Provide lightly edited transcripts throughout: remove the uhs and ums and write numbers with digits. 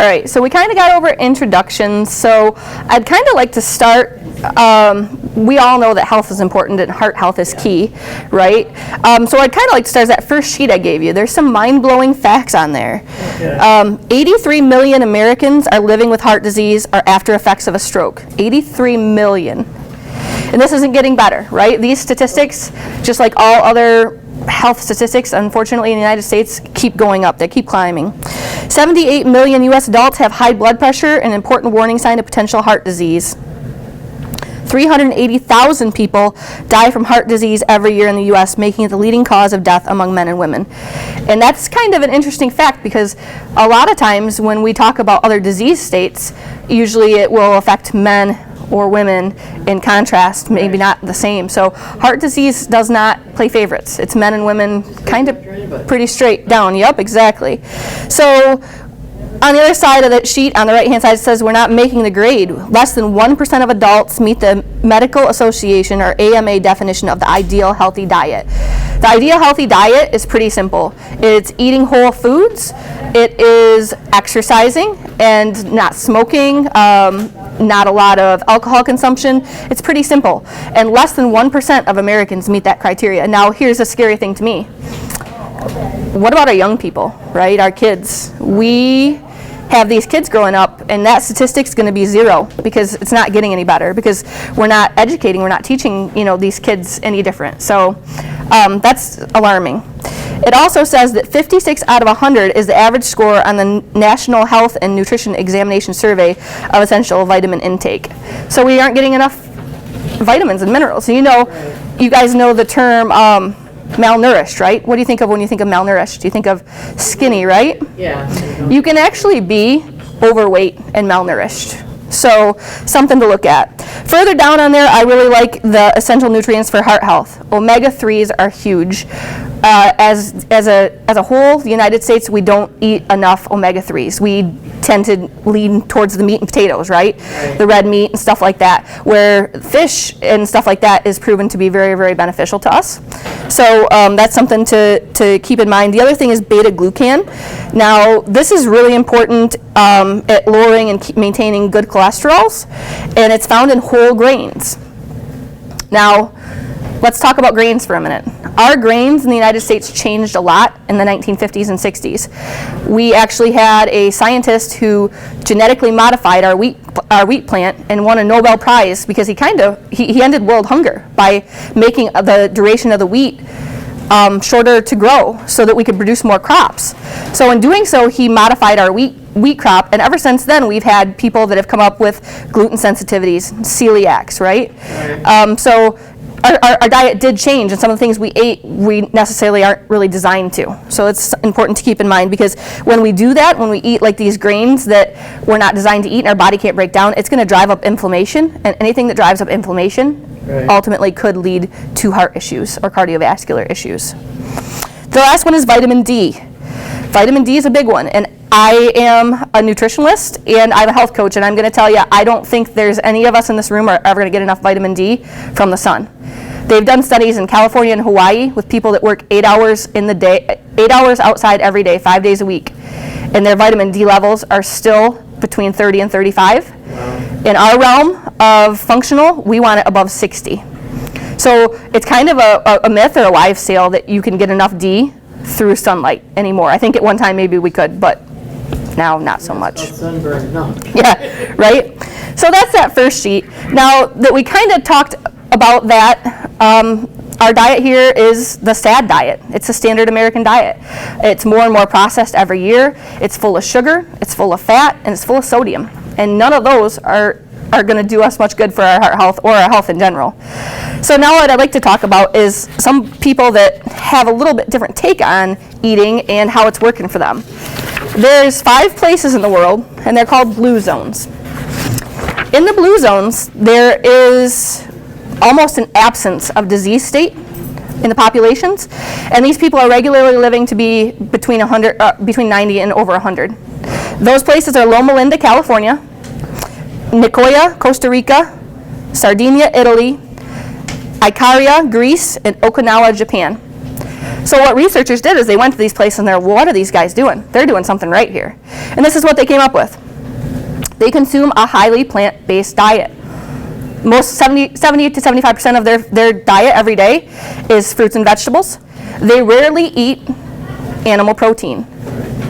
right, so we kind of got over introductions, so I'd kind of like to start, we all know that health is important and heart health is key, right? So I'd kind of like to start that first sheet I gave you. There's some mind-blowing facts on there. 83 million Americans are living with heart disease or after effects of a stroke. 83 million. And this isn't getting better, right? These statistics, just like all other health statistics, unfortunately in the United States, keep going up. They keep climbing. 78 million U.S. adults have high blood pressure, an important warning sign of potential heart disease. 380,000 people die from heart disease every year in the U.S., making it the leading cause of death among men and women. And that's kind of an interesting fact because a lot of times when we talk about other disease states, usually it will affect men or women. In contrast, maybe not the same. So heart disease does not play favorites. It's men and women kind of pretty straight down. Yep, exactly. So on the other side of that sheet, on the right-hand side, it says we're not making the grade. Less than 1% of adults meet the Medical Association or AMA definition of the ideal healthy diet. The ideal healthy diet is pretty simple. It's eating whole foods, it is exercising, and not smoking, not a lot of alcohol consumption. It's pretty simple. And less than 1% of Americans meet that criteria. Now, here's a scary thing to me. What about our young people, right? Our kids. We have these kids growing up, and that statistic's going to be zero because it's not getting any better because we're not educating, we're not teaching, these kids any different. So that's alarming. It also says that 56 out of 100 is the average score on the National Health and Nutrition Examination Survey of essential vitamin intake. So we aren't getting enough vitamins and minerals. So you guys know the term malnourished, right? What do you think of when you think of malnourished? You think of skinny, right? Yeah. You can actually be overweight and malnourished. So something to look at. Further down on there, I really like the essential nutrients for heart health. Omega-3s are huge. As a whole, the United States, we don't eat enough omega-3s. We tend to lean towards the meat and potatoes, right? The red meat and stuff like that, where fish and stuff like that is proven to be very, very beneficial to us. So that's something to keep in mind. The other thing is beta-glucan. Now, this is really important at lowering and maintaining good cholesterols, and it's found in whole grains. Now, let's talk about grains for a minute. Our grains in the United States changed a lot in the 1950s and 60s. We actually had a scientist who genetically modified our wheat plant and won a Nobel Prize because he ended world hunger by making the duration of the wheat shorter to grow so that we could produce more crops. So in doing so, he modified our wheat crop, and ever since then we've had people that have come up with gluten sensitivities, celiacs, right? So our diet did change, and some of the things we ate we necessarily aren't really designed to. So it's important to keep in mind because when we do that, when we eat like these grains that we're not designed to eat and our body can't break down, it's going to drive up inflammation, and anything that drives up inflammation ultimately could lead to heart issues or cardiovascular issues. The last one is vitamin D. Vitamin D is a big one, and I am a nutritionist and I'm a health coach, and I'm going to tell you, I don't think there's any of us in this room are ever going to get enough vitamin D from the sun. They've done studies in California and Hawaii with people that work 8 hours in the day, 8 hours outside every day, 5 days a week, and their vitamin D levels are still between 30 and 35. In our realm of functional, we want it above 60. So it's kind of a myth or a wives' tale that you can get enough D through sunlight anymore. I think at one time maybe we could, but now not so much. Sunburn, no. Yeah, right? So that's that first sheet. Now that we kind of talked about that, our diet here is the SAD diet. It's a standard American diet. It's more and more processed every year. It's full of sugar, it's full of fat, and it's full of sodium. And none of those are going to do us much good for our heart health or our health in general. So now what I'd like to talk about is some people that have a little bit different take on eating and how it's working for them. There's 5 places in the world, and they're called blue zones. In the blue zones, there is almost an absence of disease state in the populations, and these people are regularly living to be between 90 and over 100. Those places are Loma Linda, California, Nicoya, Costa Rica, Sardinia, Italy, Icaria, Greece, and Okinawa, Japan. So what researchers did is they went to these places and they're, well, what are these guys doing? They're doing something right here. And this is what they came up with. They consume a highly plant-based diet. Most 70 to 75% of their diet every day is fruits and vegetables. They rarely eat animal protein.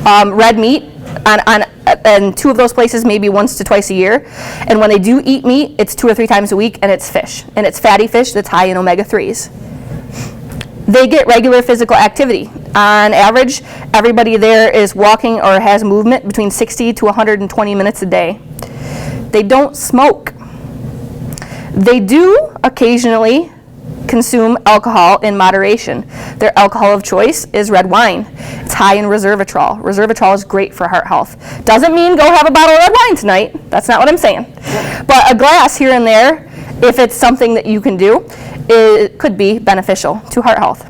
Red meat, and 2 of those places maybe once to twice a year. And when they do eat meat, it's 2 or 3 times a week, and it's fish. And it's fatty fish that's high in omega-3s. They get regular physical activity. On average, everybody there is walking or has movement between 60 to 120 minutes a day. They don't smoke. They do occasionally consume alcohol in moderation. Their alcohol of choice is red wine. It's high in resveratrol. Resveratrol is great for heart health. Doesn't mean go have a bottle of red wine tonight. That's not what I'm saying. But a glass here and there, if it's something that you can do, it could be beneficial to heart health.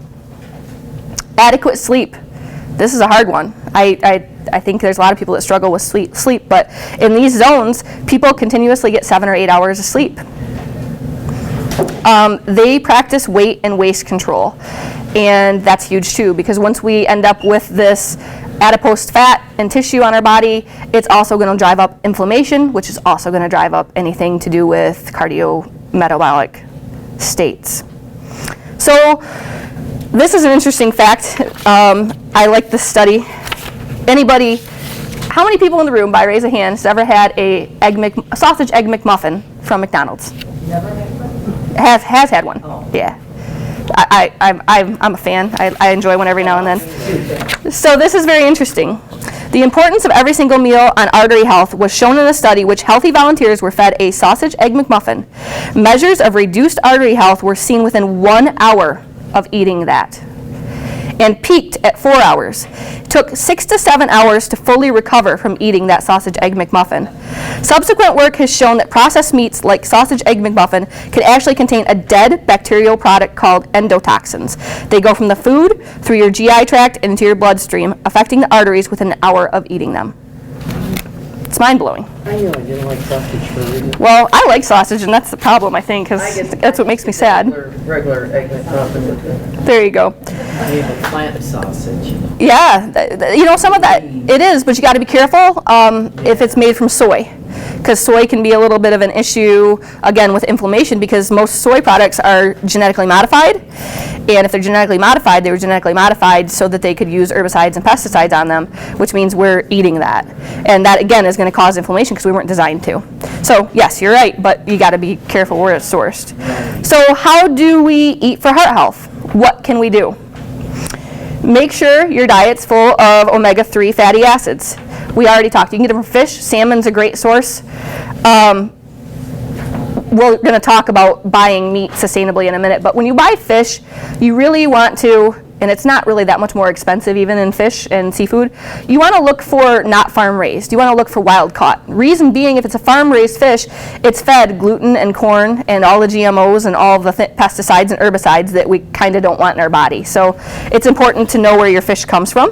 Adequate sleep. This is a hard one. I think there's a lot of people that struggle with sleep, but in these zones, people continuously get 7 or 8 hours of sleep. They practice weight and waist control, and that's huge too, because once we end up with this adipose fat and tissue on our body, it's also going to drive up inflammation, which is also going to drive up anything to do with cardiometabolic states. So this is an interesting fact. I like this study. Anybody, how many people in the room, by raise of hands, has ever had a sausage egg McMuffin from McDonald's? Never had one? Has had one. Oh. Yeah. I'm a fan. I enjoy one every now and then. So this is very interesting. The importance of every single meal on artery health was shown in a study which healthy volunteers were fed a sausage egg McMuffin. Measures of reduced artery health were seen within 1 hour of eating that, and peaked at 4 hours. It took 6 to 7 hours to fully recover from eating that sausage egg McMuffin. Subsequent work has shown that processed meats like sausage egg McMuffin can actually contain a dead bacterial product called endotoxins. They go from the food through your GI tract and into your bloodstream, affecting the arteries within an hour of eating them. It's mind-blowing. I know I didn't like sausage for a reason. Well, I like sausage, and that's the problem, I think, because that's what makes me sad. Regular egg McMuffin with the There you go. plant sausage. Yeah, you know, some of that, it is, but you got to be careful if it's made from soy, because soy can be a little bit of an issue, again, with inflammation, because most soy products are genetically modified, and if they're genetically modified, they were genetically modified so that they could use herbicides and pesticides on them, which means we're eating that. And that, again, is going to cause inflammation because we weren't designed to. So, yes, you're right, but you got to be careful where it's sourced. So, how do we eat for heart health? What can we do? Make sure your diet's full of omega-3 fatty acids. We already talked. You can get them from fish. Salmon's a great source. We're going to talk about buying meat sustainably in a minute, but when you buy fish, you really want to, and it's not really that much more expensive even in fish and seafood, you want to look for not farm-raised. You want to look for wild-caught. Reason being, if it's a farm-raised fish, it's fed gluten and corn and all the GMOs and all the pesticides and herbicides that we kind of don't want in our body. So it's important to know where your fish comes from.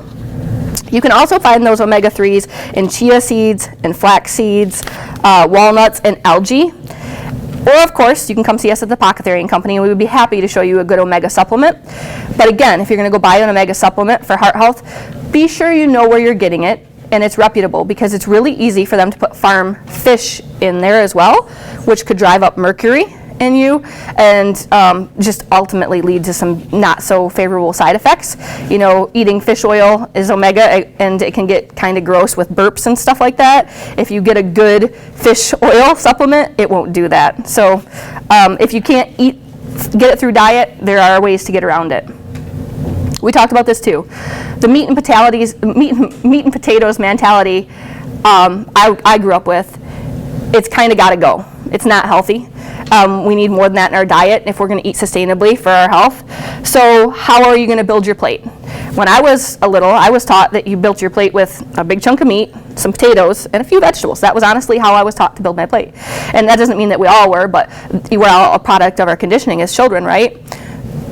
You can also find those omega-3s in chia seeds and flax seeds, walnuts, and algae. Or, of course, you can come see us at the Apothecary Company, and we would be happy to show you a good omega supplement. But again, if you're going to go buy an omega supplement for heart health, be sure you know where you're getting it, and it's reputable, because it's really easy for them to put farm fish in there as well, which could drive up mercury in you and just ultimately lead to some not so favorable side effects. You know, eating fish oil is omega, and it can get kind of gross with burps and stuff like that. If you get a good fish oil supplement, it won't do that. So if you can't get it through diet, there are ways to get around it. We talked about this too. The meat and potatoes mentality I grew up with, it's kind of got to go. It's not healthy. We need more than that in our diet if we're going to eat sustainably for our health. So how are you going to build your plate? When I was little, I was taught that you built your plate with a big chunk of meat, some potatoes, and a few vegetables. That was honestly how I was taught to build my plate. And that doesn't mean that we all were, but we're all a product of our conditioning as children, right?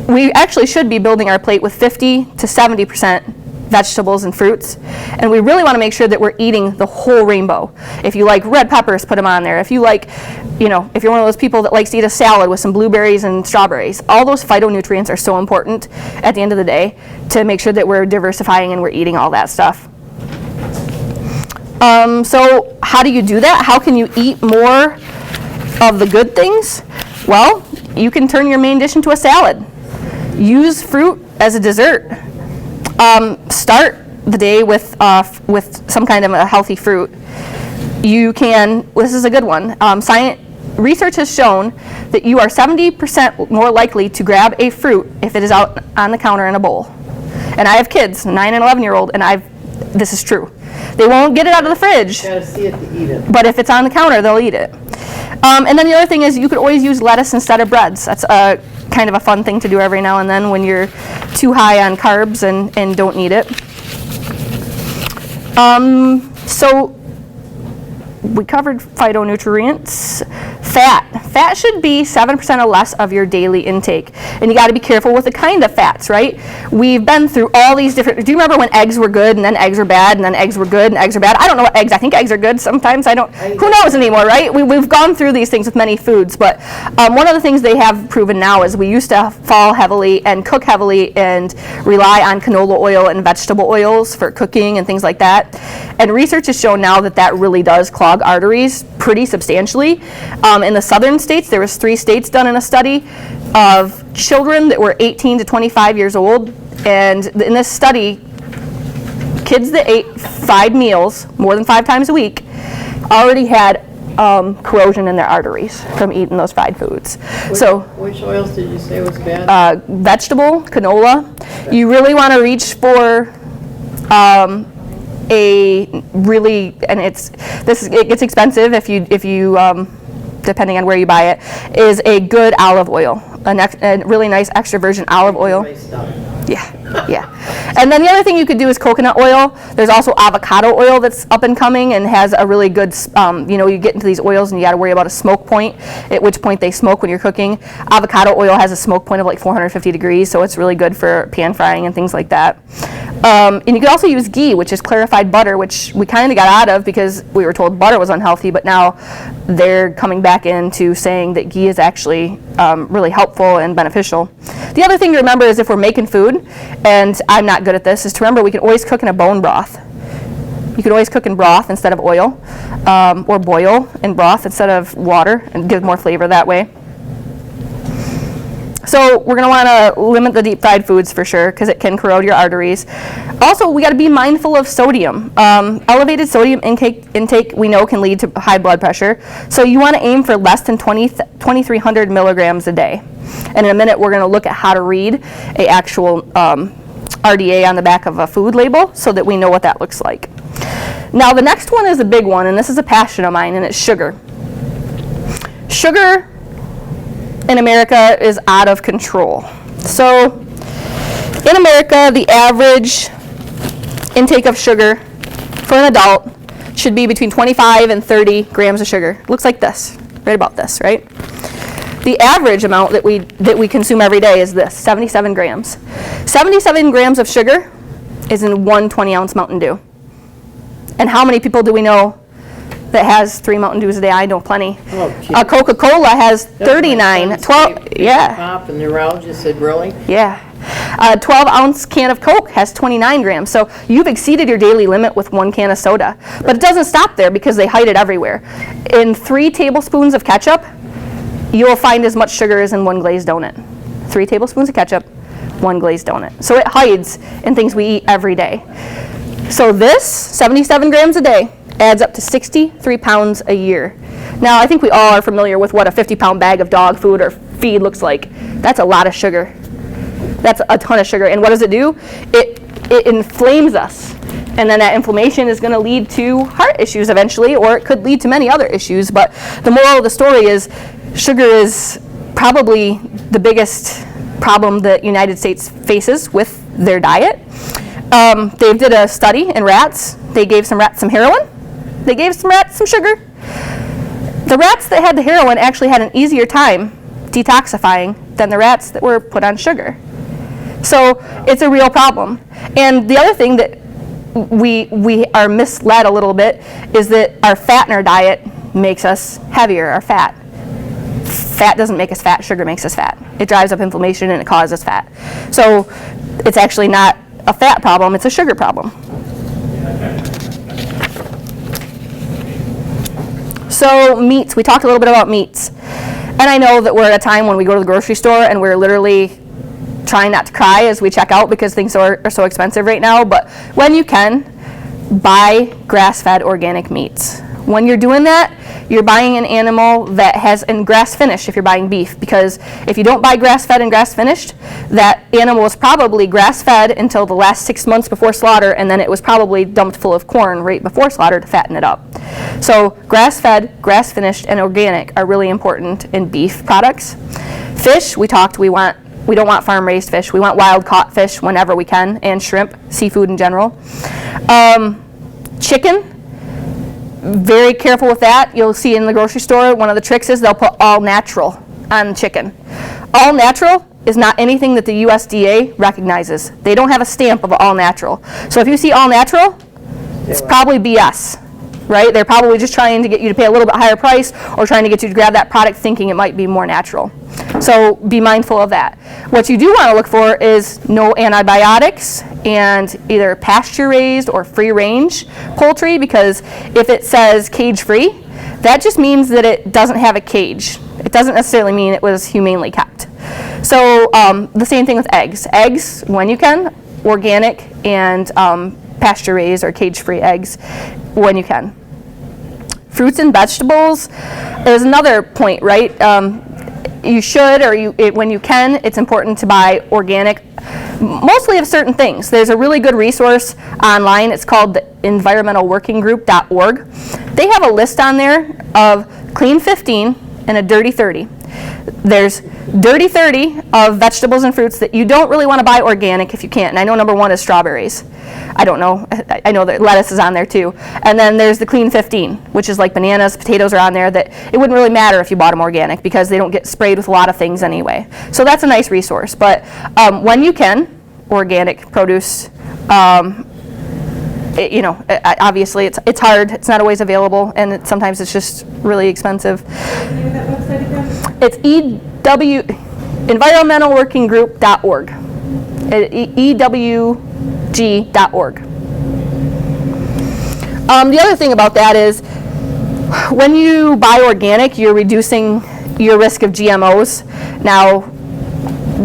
We actually should be building our plate with 50 to 70% vegetables and fruits, and we really want to make sure that we're eating the whole rainbow. If you like red peppers, put them on there. If you like, if you're one of those people that likes to eat a salad with some blueberries and strawberries, all those phytonutrients are so important at the end of the day to make sure that we're diversifying and we're eating all that stuff. So how do you do that? How can you eat more of the good things? Well, you can turn your main dish into a salad. Use fruit as a dessert. Start the day with some kind of a healthy fruit. You can, this is a good one, research has shown that you are 70% more likely to grab a fruit if it is out on the counter in a bowl. And I have kids, 9 and 11-year-old, and this is true. They won't get it out of the fridge. You gotta see it to eat it. But if it's on the counter, they'll eat it. And then the other thing is you could always use lettuce instead of breads. That's a kind of a fun thing to do every now and then when you're too high on carbs and don't need it. So we covered phytonutrients. Fat should be 7% or less of your daily intake. And you got to be careful with the kind of fats, right? We've been through all these different, do you remember when eggs were good and then eggs were bad and then eggs were good and eggs are bad? I don't know what eggs, I think eggs are good sometimes. Who knows anymore, right? We've gone through these things with many foods, but one of the things they have proven now is we used to fall heavily and cook heavily and rely on canola oil and vegetable oils for cooking and things like that. And research has shown now that that really does clog arteries pretty substantially. In the southern states, there was 3 states done in a study of children that were 18 to 25 years old. And in this study, kids that ate 5 meals, more than 5 times a week, already had corrosion in their arteries from eating those fried foods. Which oils did you say was bad? Vegetable, canola. Okay. You really want to reach for a really, and it gets expensive if you depending on where you buy it, is a good olive oil, a really nice extra virgin olive oil. Yeah. And then the other thing you could do is coconut oil. There's also avocado oil that's up and coming and has a really good, you get into these oils and you got to worry about a smoke point, at which point they smoke when you're cooking. Avocado oil has a smoke point of like 450 degrees, so it's really good for pan frying and things like that. And you could also use ghee, which is clarified butter, which we kind of got out of because we were told butter was unhealthy, but now they're coming back into saying that ghee is actually really helpful and beneficial. The other thing to remember is if we're making food, and I'm not good at this, is to remember we can always cook in a bone broth. You can always cook in broth instead of oil, or boil in broth instead of water and give more flavor that way. So we're going to want to limit the deep fried foods for sure because it can corrode your arteries. Also, we got to be mindful of sodium. Elevated sodium intake we know can lead to high blood pressure. So you want to aim for less than 2,300 milligrams a day. And in a minute we're going to look at how to read an actual RDA on the back of a food label so that we know what that looks like. Now the next one is a big one, and this is a passion of mine, and it's sugar. Sugar in America is out of control. So in America, the average intake of sugar for an adult should be between 25 and 30 grams of sugar. It looks like this, right about this, right? The average amount that we consume every day is this, 77 grams. 77 grams of sugar is in one 20-ounce Mountain Dew. And how many people do we know that has 3 Mountain Dews a day? I know plenty. Coca-Cola has 39. 12, yeah. Pop and neurologist said, really? Yeah. A 12-ounce can of Coke has 29 grams. So you've exceeded your daily limit with 1 can of soda. But it doesn't stop there because they hide it everywhere. In 3 tablespoons of ketchup, you'll find as much sugar as in 1 glazed donut. 3 tablespoons of ketchup, 1 glazed donut. So it hides in things we eat every day. So this, 77 grams a day, adds up to 63 pounds a year. Now, I think we all are familiar with what a 50-pound bag of dog food or feed looks like. That's a lot of sugar. That's a ton of sugar. And what does it do? It inflames us. And then that inflammation is going to lead to heart issues eventually, or it could lead to many other issues. But the moral of the story is sugar is probably the biggest problem the United States faces with their diet. They did a study in rats. They gave some rats some heroin. They gave some rats some sugar. The rats that had the heroin actually had an easier time detoxifying than the rats that were put on sugar. So it's a real problem. And the other thing that we are misled a little bit is that our fat in our diet makes us heavier, our fat. Fat doesn't make us fat, sugar makes us fat. It drives up inflammation and it causes fat. So it's actually not a fat problem, it's a sugar problem. So meats, we talked a little bit about meats. And I know that we're at a time when we go to the grocery store and we're literally trying not to cry as we check out because things are so expensive right now, but when you can, buy grass-fed organic meats. When you're doing that, you're buying an animal that has, and grass finished if you're buying beef, because if you don't buy grass-fed and grass-finished, that animal was probably grass-fed until the last 6 months before slaughter, and then it was probably dumped full of corn right before slaughter to fatten it up. So grass-fed, grass-finished, and organic are really important in beef products. Fish, we talked, we don't want farm-raised fish. We want wild-caught fish whenever we can, and shrimp, seafood in general. Chicken, very careful with that. You'll see in the grocery store, one of the tricks is they'll put all natural on chicken. All natural is not anything that the USDA recognizes. They don't have a stamp of all natural. So if you see all natural, it's probably BS. Right? They're probably just trying to get you to pay a little bit higher price or trying to get you to grab that product thinking it might be more natural. So be mindful of that. What you do want to look for is no antibiotics and either pasture raised or free range poultry, because if it says cage free, that just means that it doesn't have a cage. It doesn't necessarily mean it was humanely kept. So the same thing with eggs. Eggs, when you can, organic and pasture raised or cage free eggs when you can. Fruits and vegetables is another point, right? You should, or when you can, it's important to buy organic, mostly of certain things. There's a really good resource online. It's called the environmentalworkinggroup.org. They have a list on there of clean 15 and a dirty 30. There's dirty 30 of vegetables and fruits that you don't really want to buy organic if you can't. And I know number one is strawberries. I don't know. I know that lettuce is on there too. And then there's the clean 15, which is like bananas, potatoes are on there that it wouldn't really matter if you bought them organic because they don't get sprayed with a lot of things anyway. So that's a nice resource. But when you can, organic produce, obviously it's hard. It's not always available, and sometimes it's just really expensive. It's environmentalworkinggroup.org. EWG.org. The other thing about that is when you buy organic, you're reducing your risk of GMOs. Now,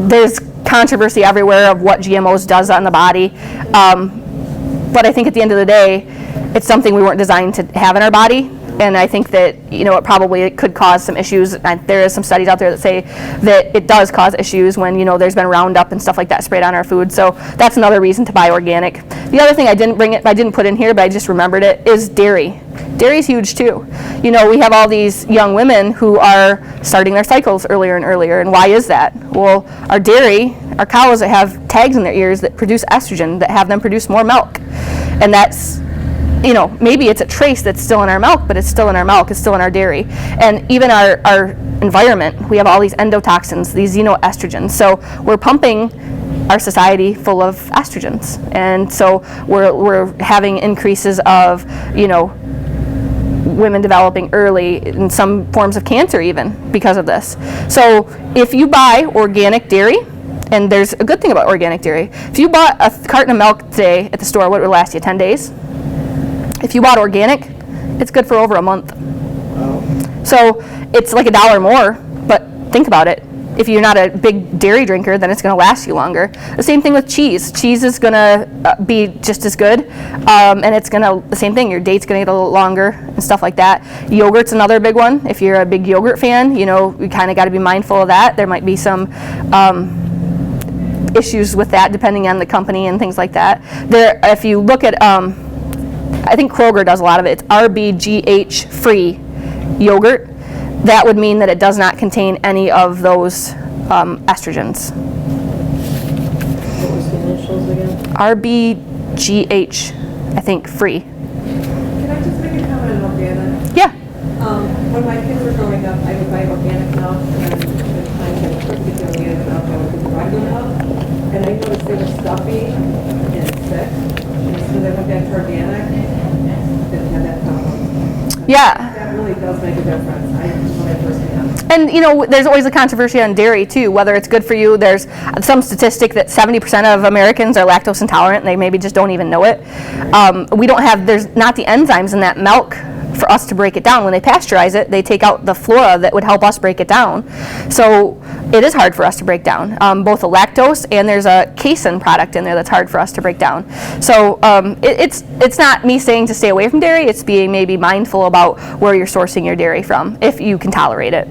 there's controversy everywhere of what GMOs does on the body. But I think at the end of the day, it's something we weren't designed to have in our body. And I think that, it could cause some issues. And there is some studies out there that say that it does cause issues when, there's been Roundup and stuff like that sprayed on our food. So that's another reason to buy organic. The other thing I didn't put in here, but I just remembered it, is dairy. Dairy's huge too. We have all these young women who are starting their cycles earlier and earlier. And why is that? Well, our cows that have tags in their ears that produce estrogen, that have them produce more milk. And that's, maybe it's a trace that's still in our milk, but it's still in our milk, it's still in our dairy. And even our environment, we have all these endotoxins, these xenoestrogens. So we're pumping our society full of estrogens. And so we're having increases of, women developing early in some forms of cancer even because of this. So if you buy organic dairy, and there's a good thing about organic dairy, if you bought a carton of milk today at the store, what would last you, 10 days? If you bought organic, it's good for over a month. So it's like $1 more, but think about it. If you're not a big dairy drinker, then it's going to last you longer. The same thing with cheese. Cheese is going to be just as good, and it's going to, the same thing, your date's going to get a little longer and stuff like that. Yogurt's another big one. If you're a big yogurt fan, you kind of got to be mindful of that. There might be some issues with that depending on the company and things like that. If you look at, I think Kroger does a lot of it. It's RBGH free yogurt. That would mean that it does not contain any of those estrogens. What was the initials again? RBGH, I think, free. Can I just make a comment on organic? Yeah. When my kids were growing up, I would buy organic milk, and the time I could cook the organic milk, I would cook regular milk. And I noticed Yeah. That really does make a difference. When I first began. And you know, there's always a controversy on dairy too, whether it's good for you. There's some statistic that 70% of Americans are lactose intolerant, and they maybe just don't even know it. There's not the enzymes in that milk for us to break it down. When they pasteurize it, they take out the flora that would help us break it down. So it is hard for us to break down, both the lactose, and there's a casein product in there that's hard for us to break down. So it's not me saying to stay away from dairy, it's being maybe mindful about where you're sourcing your dairy from, if you can tolerate it.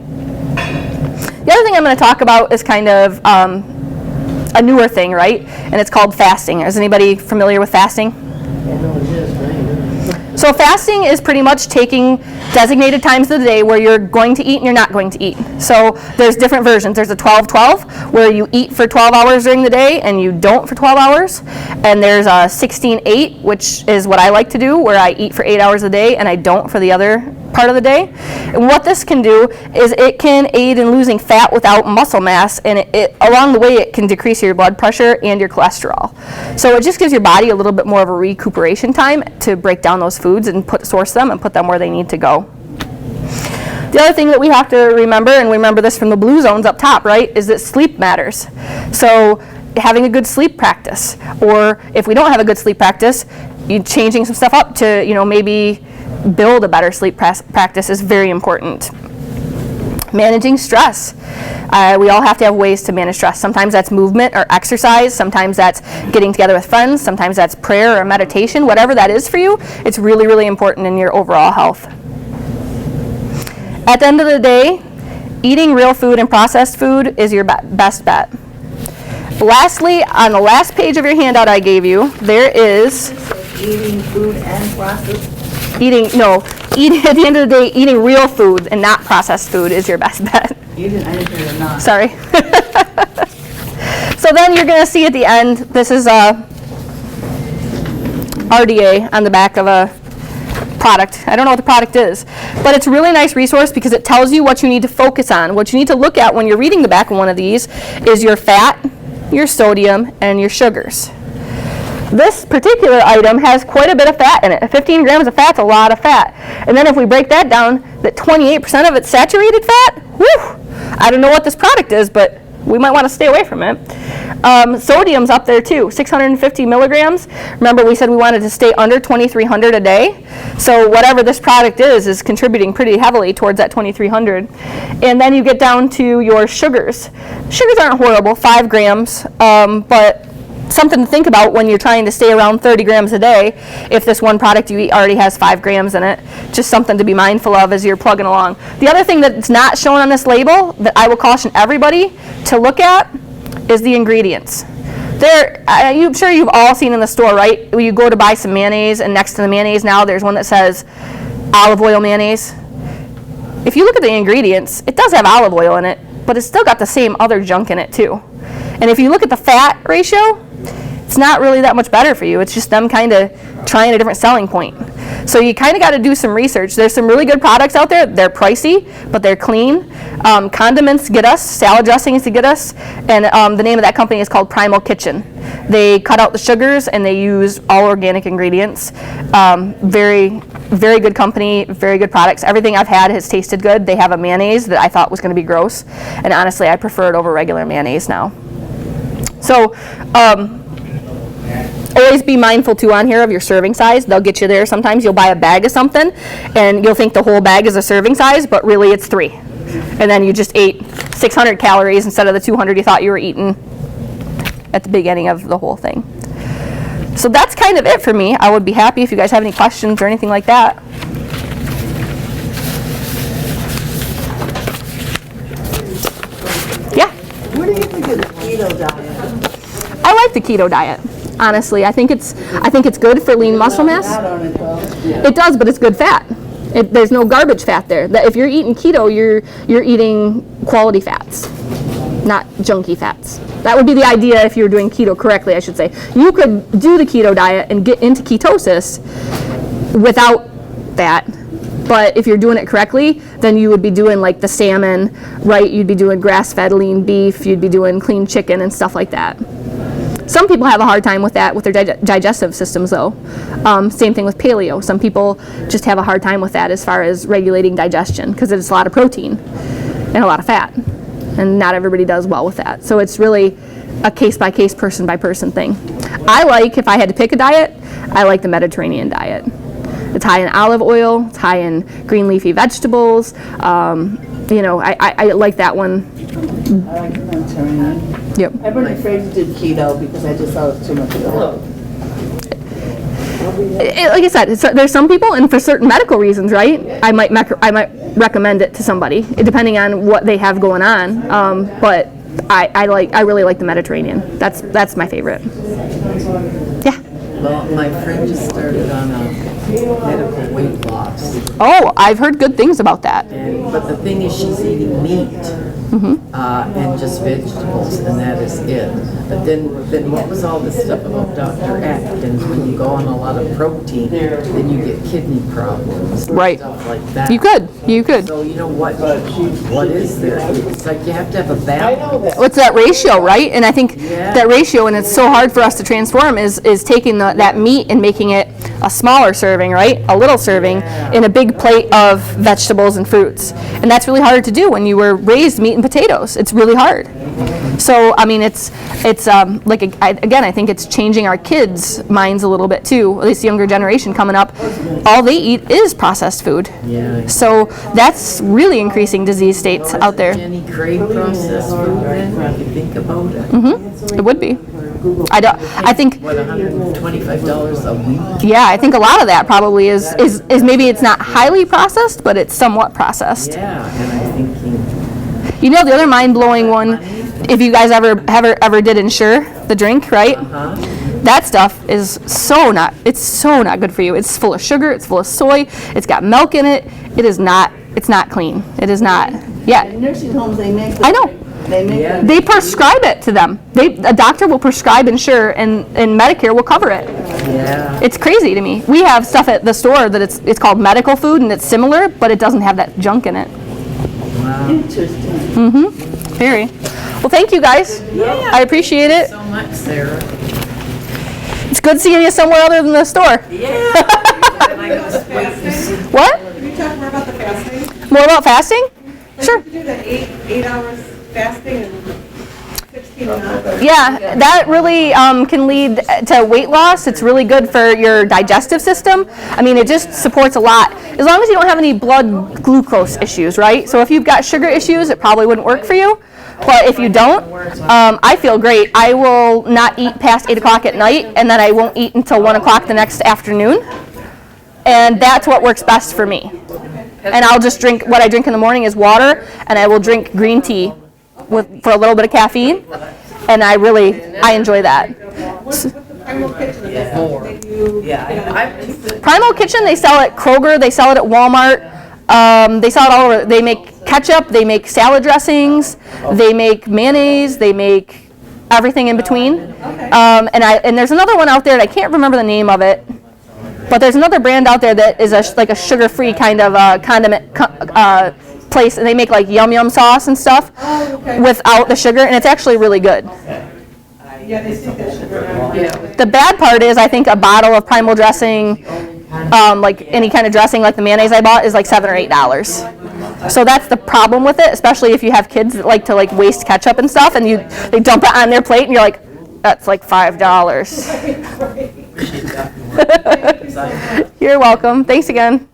The other thing I'm going to talk about is kind of a newer thing, right? And it's called fasting. Is anybody familiar with fasting? So fasting is pretty much taking designated times of the day where you're going to eat and you're not going to eat. So there's different versions. There's a 12-12 where you eat for 12 hours during the day and you don't for 12 hours. And there's a 16-8, which is what I like to do, where I eat for 8 hours a day and I don't for the other part of the day. And what this can do is it can aid in losing fat without muscle mass, and along the way it can decrease your blood pressure and your cholesterol. So it just gives your body a little bit more of a recuperation time to break down those foods and source them and put them where they need to go. The other thing that we have to remember, and we remember this from the blue zones up top, right, is that sleep matters. So having a good sleep practice, or if we don't have a good sleep practice, changing some stuff up to, maybe build a better sleep practice is very important. Managing stress. We all have to have ways to manage stress. Sometimes that's movement or exercise. Sometimes that's getting together with friends. Sometimes that's prayer or meditation. Whatever that is for you, it's really, really important in your overall health. At the end of the day, eating real food and processed food is your best bet. Lastly, on the last page of your handout I gave you, there is Eating food and processed. at the end of the day, eating real food and not processed food is your best bet. I didn't hear or not. Sorry. So then you're going to see at the end, this is a RDA on the back of a product. I don't know what the product is, but it's a really nice resource because it tells you what you need to focus on. What you need to look at when you're reading the back of one of these is your fat, your sodium, and your sugars. This particular item has quite a bit of fat in it. 15 grams of fat's a lot of fat. And then if we break that down, that 28% of it's saturated fat, whew, I don't know what this product is, but we might want to stay away from it. Sodium's up there too, 650 milligrams. Remember we said we wanted to stay under 2,300 a day. So whatever this product is contributing pretty heavily towards that 2,300. And then you get down to your sugars. Sugars aren't horrible, 5 grams, but something to think about when you're trying to stay around 30 grams a day if this one product you eat already has 5 grams in it. Just something to be mindful of as you're plugging along. The other thing that's not shown on this label that I will caution everybody to look at is the ingredients. I'm sure you've all seen in the store, right? You go to buy some mayonnaise, and next to the mayonnaise now there's one that says olive oil mayonnaise. If you look at the ingredients, it does have olive oil in it, but it's still got the same other junk in it too. And if you look at the fat ratio, it's not really that much better for you. It's just them kind of trying a different selling point. So you kind of got to do some research. There's some really good products out there. They're pricey, but they're clean. Condiments get us, salad dressings to get us, and the name of that company is called Primal Kitchen. They cut out the sugars and they use all organic ingredients. Very, very good company, very good products. Everything I've had has tasted good. They have a mayonnaise that I thought was going to be gross, and honestly, I prefer it over regular mayonnaise now. So, always be mindful too on here of your serving size. They'll get you there. Sometimes you'll buy a bag of something and you'll think the whole bag is a serving size, but really it's 3. And then you just ate 600 calories instead of the 200 you thought you were eating at the beginning of the whole thing. So that's kind of it for me. I would be happy if you guys have any questions or anything like that. Yeah? What do you think of the keto diet? I like the keto diet. Honestly, I think it's good for lean muscle mass. It does, but it's good fat. There's no garbage fat there. If you're eating keto, you're eating quality fats, not junky fats. That would be the idea if you were doing keto correctly, I should say. You could do the keto diet and get into ketosis without that. But if you're doing it correctly, then you would be doing like the salmon, right? You'd be doing grass-fed lean beef. You'd be doing clean chicken and stuff like that. Some people have a hard time with that with their digestive systems though. Same thing with paleo. Some people just have a hard time with that as far as regulating digestion because it's a lot of protein and a lot of fat. And not everybody does well with that. So it's really a case-by-case, person-by-person thing. I like, if I had to pick a diet, I like the Mediterranean diet. It's high in olive oil, it's high in green leafy vegetables. You know, I like that one. I like the Mediterranean. Yep. I've been afraid to do keto because I just thought it was too much oil. Like I said, there's some people, and for certain medical reasons, right? I might recommend it to somebody, depending on what they have going on. But I really like the Mediterranean. That's my favorite. Yeah. Well, my friend just started on a medical weight loss. Oh, I've heard good things about that. But the thing is, she's eating meat and just vegetables, and that is it. But then what was all this stuff about Dr. Atkins? When you go on a lot of protein, then you get kidney problems. And Right. stuff like that. You could. So you know what is there? It's like you have to have a balance. What's that ratio, right? And I think that ratio, and it's so hard for us to transform, is taking that meat and making it a smaller serving, right? A little serving in a big plate of vegetables and fruits. And that's really hard to do when you were raised meat and potatoes. It's really hard. So, I mean, it's I think it's changing our kids' minds a little bit too. At least the younger generation coming up, all they eat is processed food. Yeah. So that's really increasing disease states out there. Jenny crave processed food then, if you think about it. It would be. I think. What, $125 a week? Yeah, I think a lot of that probably is maybe it's not highly processed, but it's somewhat processed. Yeah, and I'm thinking, You know, the other mind-blowing one, if you guys ever did Ensure, the drink, right? That stuff is so not good for you. It's full of sugar, it's full of soy, it's got milk in it. It's not clean. It is not. Yeah. In nursing homes, they make it. I know. They make it. They prescribe it to them. A doctor will prescribe Ensure, and Medicare will cover it. yeah. It's crazy to me. We have stuff at the store that it's called medical food, and it's similar, but it doesn't have that junk in it. Interesting. Very. Well, thank you guys. I appreciate it. So much, Sarah. It's good seeing you somewhere other than the store. Yeah. What? Can you talk more about the fasting? More about fasting? Sure. You do the eight hours fasting and 16 and up. Yeah, that really can lead to weight loss. It's really good for your digestive system. I mean, it just supports a lot. As long as you don't have any blood glucose issues, right? So if you've got sugar issues, it probably wouldn't work for you. But if you don't, I feel great. I will not eat past 8 o'clock at night, and then I won't eat until 1 o'clock the next afternoon. And that's what works best for me. And I'll just drink, what I drink in the morning is water, and I will drink green tea for a little bit of caffeine, and I enjoy that. What's the Primal Kitchen? That you, Primal Kitchen, they sell at Kroger, they sell it at Walmart, they sell it all over. They make ketchup, they make salad dressings, they make mayonnaise, they make everything in between. And there's another one out there, and I can't remember the name of it, but there's another brand out there that is like a sugar-free kind of condiment place, and they make like yum yum sauce and stuff without the sugar, and it's actually really good. yeah, they stick that sugar on. The bad part is I think a bottle of Primal dressing, like any kind of dressing like the mayonnaise I bought, is like $7 or $8. So that's the problem with it, especially if you have kids that like to waste ketchup and stuff, and they dump it on their plate and you're like, that's like $5. You're welcome. Thanks again.